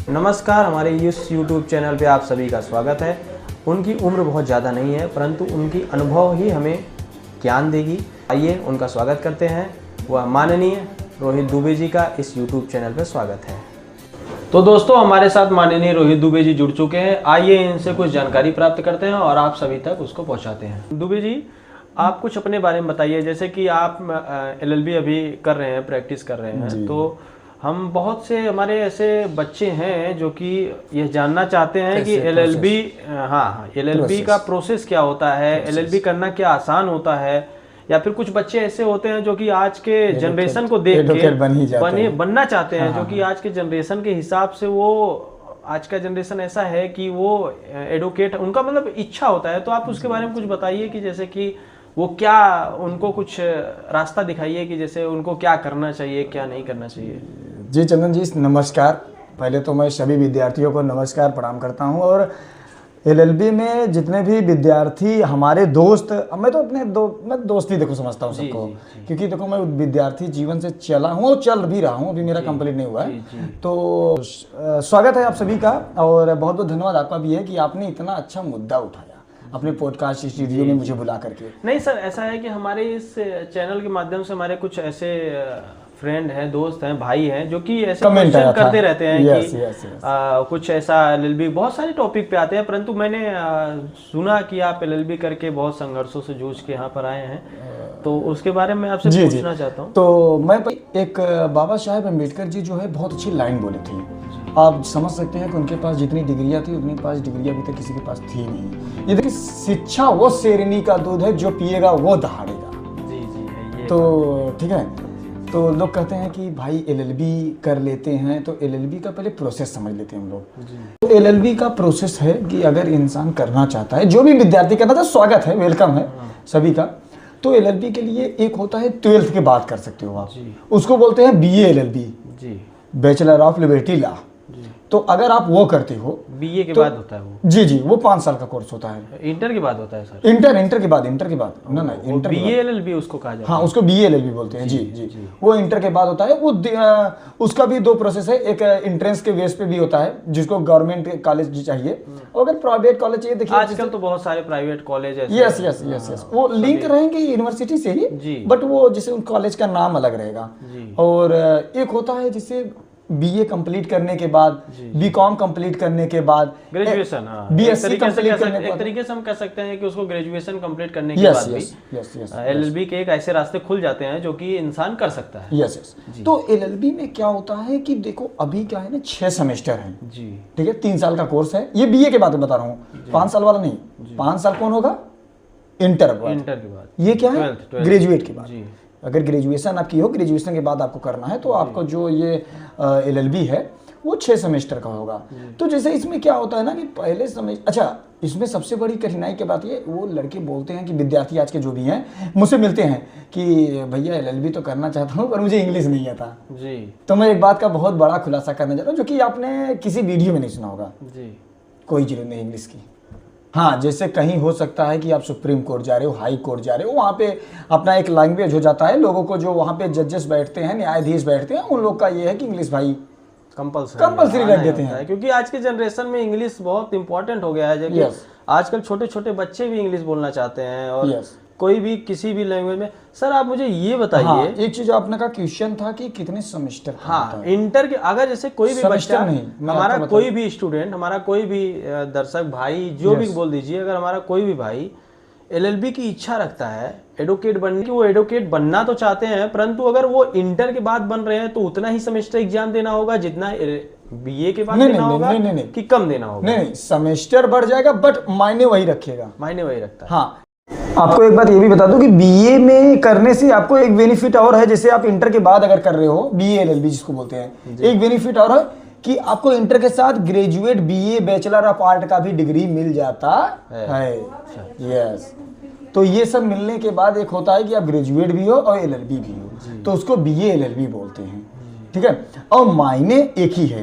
नमस्कार, हमारे इस YouTube चैनल पे आप सभी का स्वागत है। उनकी उम्र बहुत ज़्यादा नहीं है, परंतु उनकी अनुभव ही हमें ज्ञान देगी। आइए उनका स्वागत करते हैं। वह माननीय रोहित दुबे जी का इस YouTube चैनल पे स्वागत है। तो दोस्तों, हमारे साथ माननीय रोहित दुबे जी जुड़ चुके हैं। आइए इनसे कुछ जानकारी प्राप्त करते हैं और आप सभी तक उसको पहुँचाते हैं। दुबे जी, आप कुछ अपने बारे में बताइए। जैसे कि आप LLB अभी कर रहे हैं, प्रैक्टिस कर रहे हैं, तो हम बहुत से हमारे ऐसे बच्चे हैं जो कि यह जानना चाहते हैं कि LLB का प्रोसेस क्या होता है, LLB करना क्या आसान होता है, या फिर कुछ बच्चे ऐसे होते हैं जो कि आज के जनरेशन को देख के बनना चाहते हैं, जो कि आज के जनरेशन के हिसाब से वो आज का जनरेशन ऐसा है कि वो एडवोकेट उनका मतलब इच्छा होता है। तो आप उसके बारे में कुछ बताइए कि जैसे कि वो क्या, उनको कुछ रास्ता दिखाइए कि जैसे उनको क्या करना चाहिए, क्या नहीं करना चाहिए। जी चंदन जी, नमस्कार। पहले तो मैं सभी विद्यार्थियों को नमस्कार प्रणाम करता हूं। और LLB में जितने भी विद्यार्थी हमारे दोस्त, मैं तो अपने मैं दोस्त ही देखो समझता हूं सबको, क्योंकि देखो मैं विद्यार्थी जीवन से चला हूं और चल भी रहा हूं, अभी मेरा कंप्लीट नहीं हुआ है। तो स्वागत है आप सभी का, और बहुत बहुत धन्यवाद आपका भी है कि आपने इतना अच्छा मुद्दा उठाया अपने पॉडकास्ट स्टूडियो में मुझे बुला करके। नहीं सर, ऐसा है कि हमारे इस चैनल के माध्यम से हमारे कुछ ऐसे फ्रेंड हैं, दोस्त हैं, भाई हैं जो कि ऐसे क्वेश्चन करते रहते हैं कि कुछ ऐसा LLB बहुत सारे टॉपिक पे आते हैं, परंतु मैंने सुना कि आप LLB करके बहुत संघर्षों से जूझ के यहाँ पर आए हैं, तो उसके बारे में आपसे पूछना चाहता हूँ। तो मैं एक बाबा साहेब अम्बेडकर जी जो है बहुत अच्छी लाइन बोले थे। आप समझ सकते हैं कि उनके पास जितनी डिग्रियां थी उतनी पास डिग्रियां अभी तक किसी के पास थी नहीं। ये देखिए, शिक्षा वो शेरनी का दूध है, जो पिएगा वो दहाड़ेगा। जी, तो ठीक है। तो लोग कहते हैं कि भाई LLB कर लेते हैं, तो LLB का पहले प्रोसेस समझ लेते हैं हम लोग। तो LLB का प्रोसेस है कि अगर इंसान करना चाहता है, जो भी विद्यार्थी करना चाहता है, स्वागत है, वेलकम है सभी का। तो LLB के लिए एक होता है 12th के बाद कर सकते हो आप, उसको बोलते हैं BA LLB, bachelor of liberty law. तो अगर आप वो करते हो, BA के बाद होता है वो। जी, वो 5 साल का कोर्स होता है। इंटर के बाद होता है सर? इंटर के बाद ना इंटर BA LLB उसको कहा जाता है। हाँ, उसको BA LLB बोलते हैं। जी, वो इंटर के बाद होता है। वो उसका भी 2 प्रोसेस है। एक एंट्रेंस के बेस पे भी होता है, जिसको गवर्नमेंट कॉलेज चाहिए, और अगर प्राइवेट कॉलेज चाहिए, देखिए आजकल तो बहुत सारे प्राइवेट कॉलेज है। यस, वो लिंक रहेंगे यूनिवर्सिटी से ही, बट वो जैसे उन कॉलेज का नाम अलग रहेगा। और एक होता है जिसे BA कंप्लीट करने के बाद, BCom कंप्लीट करने के बाद ग्रेजुएशन, BSc कंप्लीट करने के बाद, एक तरीके से हम कह सकते हैं कि उसको ग्रेजुएशन कंप्लीट करने के बाद भी LLB के एक ऐसे रास्ते खुल जाते हैं जो कि इंसान कर सकता है। यस। तो LLB में क्या होता है कि देखो, अभी क्या है ना, 6 सेमेस्टर हैं। जी, ठीक है, 3 साल का कोर्स है। ये BA के बाद बता रहा हूँ, 5 साल वाला नहीं। 5 साल कौन होगा? इंटर के बाद। ये क्या है? ग्रेजुएट के बाद। अगर ग्रेजुएशन आपकी हो, ग्रेजुएशन के बाद आपको करना है, तो आपको जो ये LLB है वो 6 सेमेस्टर का होगा। तो जैसे इसमें क्या होता है ना कि पहले अच्छा, इसमें सबसे बड़ी कठिनाई की बात ये, वो लड़के बोलते हैं कि विद्यार्थी आज के जो भी हैं मुझसे मिलते हैं कि भैया LLB तो करना चाहता हूँ, पर मुझे इंग्लिश नहीं आता। जी। तो मैं एक बात का बहुत बड़ा खुलासा करना चाहता हूँ, जो कि आपने किसी वीडियो में नहीं सुना होगा। जी। कोई जरूरत नहीं इंग्लिश की। हाँ, जैसे कहीं हो सकता है कि आप सुप्रीम कोर्ट जा रहे हो, हाई कोर्ट जा रहे हो, वहाँ पे अपना एक लैंग्वेज हो जाता है। लोगों को जो वहाँ पे जजेस बैठते हैं, न्यायाधीश बैठते हैं, उन लोग का ये है कि इंग्लिश भाई कंपल्सरी रख देते हैं, क्योंकि आज के जनरेशन में इंग्लिश बहुत इंपॉर्टेंट हो गया है। जबकि आजकल छोटे छोटे बच्चे भी इंग्लिश बोलना चाहते हैं, और कोई भी किसी भी लैंग्वेज में। सर आप मुझे ये बताइए। हाँ, एक चीज आपने का क्वेश्चन था कि कितने सेमेस्टर। हाँ, इंटर के अगर जैसे कोई भी बच्चा, हमारा कोई भी स्टूडेंट, हमारा कोई भी दर्शक भाई, जो भी बोल दीजिए, अगर हमारा कोई भी भाई LLB की इच्छा रखता है एडवोकेट बनने की, वो एडवोकेट बनना तो चाहते हैं, परंतु अगर वो इंटर के बाद बन रहे हैं तो उतना ही सेमेस्टर एग्जाम देना होगा जितना BA के बाद देना होगा, कि कम देना होगा? नहीं, सेमेस्टर बढ़ जाएगा, बट मायने वही रखेगा। मायने वही रखता है। हाँ, आपको एक बात ये भी बता दूं कि BA में करने से आपको एक बेनिफिट और है। जैसे आप इंटर के बाद अगर कर रहे हो BA LLB जिसको बोलते हैं, एक बेनिफिट और है कि आपको इंटर के साथ graduate BA bachelor of art का भी डिग्री मिल जाता है। यस। तो ये सब मिलने के बाद एक होता है कि आप ग्रेजुएट भी हो और LLB भी हो, तो उसको BA LLB बोलते हैं। ठीक है, और मायने एक ही है।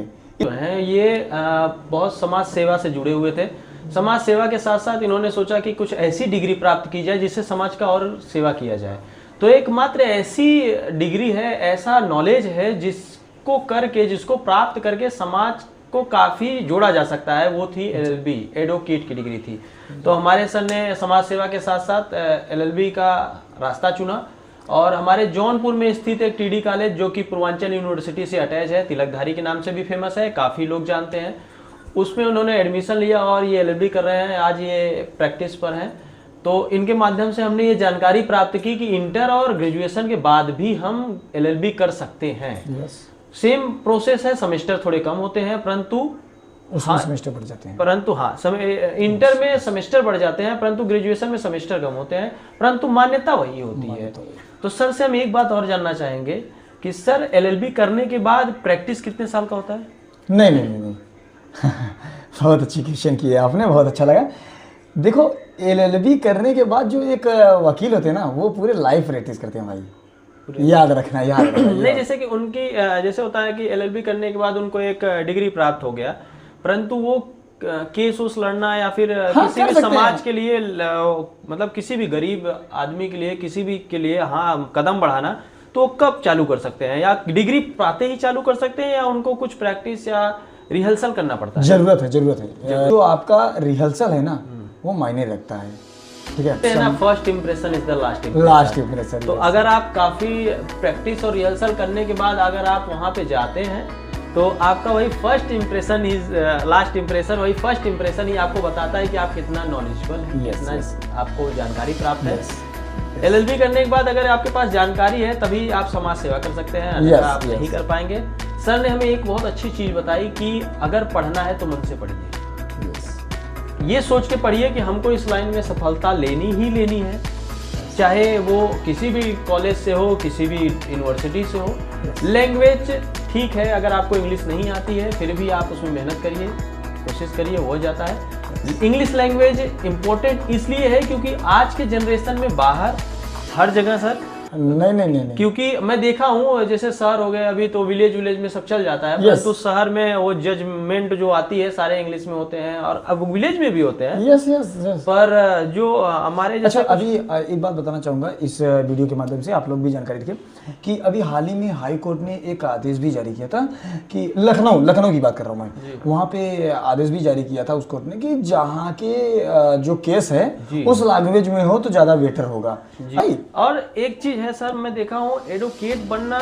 ये बहुत समाज सेवा से जुड़े हुए थे। समाज सेवा के साथ साथ इन्होंने सोचा कि कुछ ऐसी डिग्री प्राप्त की जाए जिससे समाज का और सेवा किया जाए। तो एकमात्र ऐसी डिग्री है, ऐसा नॉलेज है जिसको करके, जिसको प्राप्त करके समाज को काफ़ी जोड़ा जा सकता है, वो थी LLB, एडवोकेट की डिग्री थी। तो हमारे सर ने समाज सेवा के साथ साथ LLB का रास्ता चुना और हमारे जौनपुर में स्थित एक TD कॉलेज जो कि पूर्वांचल यूनिवर्सिटी से अटैच है, तिलकधारी के नाम से भी फेमस है, काफ़ी लोग जानते हैं, उसमें उन्होंने एडमिशन लिया और ये LLB कर रहे हैं, आज ये प्रैक्टिस पर हैं। तो इनके माध्यम से हमने ये जानकारी प्राप्त की कि इंटर और ग्रेजुएशन के बाद भी हम LLB कर सकते हैं। सेम प्रोसेस है, सेमेस्टर थोड़े कम होते हैं परंतु उसमें सेमेस्टर बढ़ जाते हैं, परंतु इंटर में सेमेस्टर बढ़ जाते हैं परंतु ग्रेजुएशन में सेमेस्टर कम होते हैं, परंतु मान्यता वही होती है। तो सर से हम एक बात और जानना चाहेंगे कि सर LLB करने के बाद प्रैक्टिस कितने साल का होता है? नहीं बहुत अच्छी क्वेश्चन की है आपने, बहुत अच्छा लगा। देखो LLB करने के बाद जो एक वकील होते हैं ना, वो पूरे लाइफ प्रैक्टिस करते हैं भाई, याद रखना। नहीं, जैसे कि उनकी जैसे होता है कि LLB करने के बाद उनको एक डिग्री प्राप्त हो गया, परंतु वो केस उस लड़ना या फिर किसी भी समाज के लिए, मतलब किसी भी गरीब आदमी के लिए, किसी भी के लिए कदम बढ़ाना, तो कब चालू कर सकते हैं? या डिग्री पाते ही चालू कर सकते हैं या उनको कुछ प्रैक्टिस या रिहर्सल करना पड़ता है? जरूरत है। तो आपका रिहर्सल है ना, वो मायने रखता है, ठीक है ना। First impression is the last impression. तो अगर आप काफी प्रैक्टिस और रिहर्सल करने के बाद अगर आप वहां पे जाते हैं तो आपका वही first impression is last impression, वही फर्स्ट इंप्रेशन ही आपको बताता है कि आप कितना नॉलेजेबल हैं, कितना आपको जानकारी प्राप्त है। LLB करने के बाद अगर आपके पास जानकारी है तभी आप समाज सेवा कर सकते हैं, अन्यथा आप नहीं कर पाएंगे। सर ने हमें एक बहुत अच्छी चीज बताई कि अगर पढ़ना है तो मन से पढ़िए, ये सोच के पढ़िए कि हमको इस लाइन में सफलता लेनी ही लेनी है, चाहे वो किसी भी कॉलेज से हो, किसी भी यूनिवर्सिटी से हो। लैंग्वेज ठीक है, अगर आपको इंग्लिश नहीं आती है फिर भी आप उसमें मेहनत करिए, कोशिश करिए, हो जाता है। इंग्लिश लैंग्वेज इम्पोर्टेंट इसलिए है क्योंकि आज के जनरेशन में बाहर हर जगह सर नहीं, क्योंकि मैं देखा हूँ जैसे शहर हो गए अभी तो विलेज में सब चल जाता है, परंतु शहर में वो जजमेंट जो आती है सारे इंग्लिश में होते हैं और अब विलेज में भी होते हैं। यस। पर जो हमारे अच्छा, अभी एक बात बताना चाहूंगा इस वीडियो के माध्यम से, आप लोग भी जानकारी रखें कि अभी हाल ही में हाई कोर्ट ने एक आदेश भी जारी किया था कि लखनऊ की बात कर रहा हूँ मैं, वहाँ पे आदेश भी जारी किया था उस कोर्ट ने कि जहाँ के जो केस है उस लैंग्वेज में हो तो ज्यादा बेटर होगा। और एक चीज है सर, मैं देखा हूँ एडवोकेट बनना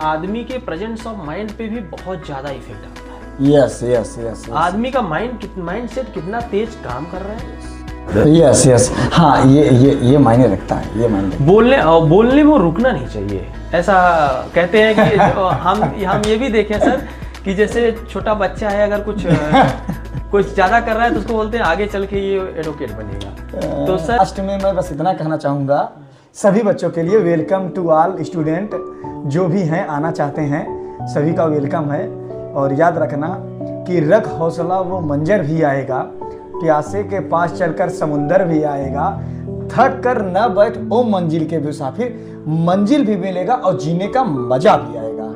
आदमी के प्रेजेंस ऑफ माइंड पे भी बहुत ज्यादा इफेक्ट आता है। यस। आदमी का माइंड सेट कितना तेज काम कर रहा है। यस। हाँ, ये मायने रखता है, ये मायने बोलने में रुकना नहीं चाहिए। ऐसा कहते हैं कि हम ये भी देखें सर कि जैसे छोटा बच्चा है अगर कुछ ज्यादा कर रहा है तो उसको बोलते हैं आगे चल के ये एडवोकेट बनेगा। तो सर लास्ट में मैं बस इतना कहना चाहूँगा सभी बच्चों के लिए, वेलकम टू ऑल स्टूडेंट जो भी हैं आना चाहते हैं, सभी का वेलकम है। और याद रखना कि रख हौसला वो मंजर भी आएगा, प्यासे के पास चलकर समुंदर भी आएगा, थक कर न बैठ ओ मंजिल के मुसाफिर, मंजिल भी मिलेगा और जीने का मजा भी आएगा।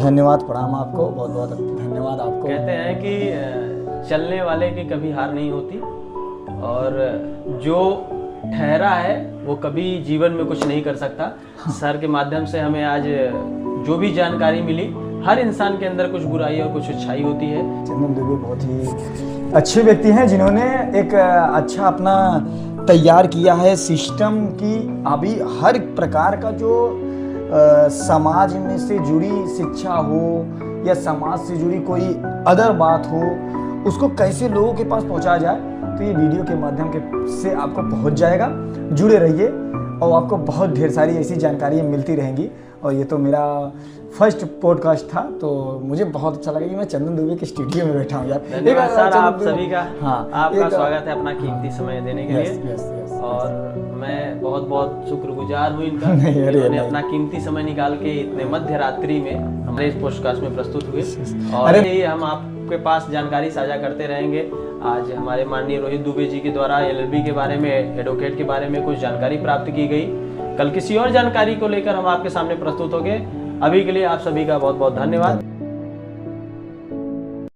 धन्यवाद, प्रणाम आपको, बहुत बहुत धन्यवाद आपको। कहते हैं कि चलने वाले की कभी हार नहीं होती और जो ठहरा है वो कभी जीवन में कुछ नहीं कर सकता। सर के माध्यम से हमें आज जो भी जानकारी मिली, हर इंसान के अंदर कुछ बुराई और कुछ अच्छाई होती है। चंदन दुबे बहुत ही अच्छे व्यक्ति हैं जिन्होंने एक अच्छा अपना तैयार किया है सिस्टम की। अभी हर प्रकार का जो समाज में से जुड़ी शिक्षा हो या समाज से जुड़ी कोई अदर बात हो, उसको कैसे लोगों के पास पहुंचाया जाए, तो ये वीडियो के माध्यम से आपको पहुंच जाएगा। जुड़े रहिए और आपको बहुत ढेर सारी ऐसी जानकारियाँ मिलती रहेंगी। और ये तो मेरा फर्स्ट पॉडकास्ट था, तो मुझे बहुत अच्छा लगा कि मैं चंदन दुबे के स्टूडियो में बैठा हूँ यार। धन्यवाद सर आप सभी का। आपका स्वागत है अपना कीमती समय देने के लिए। और मैं बहुत बहुत शुक्रगुजार हूँ इनका, इन्होंने अपना कीमती समय निकाल के इतने मध्य रात्रि में हमारे इस पॉडकास्ट में प्रस्तुत हुए और हम आपके पास जानकारी साझा करते रहेंगे। आज हमारे माननीय रोहित दुबे जी के द्वारा LLB के बारे में, एडवोकेट के बारे में कुछ जानकारी प्राप्त की गई। कल किसी और जानकारी को लेकर हम आपके सामने प्रस्तुत होंगे। अभी के लिए आप सभी का बहुत बहुत धन्यवाद।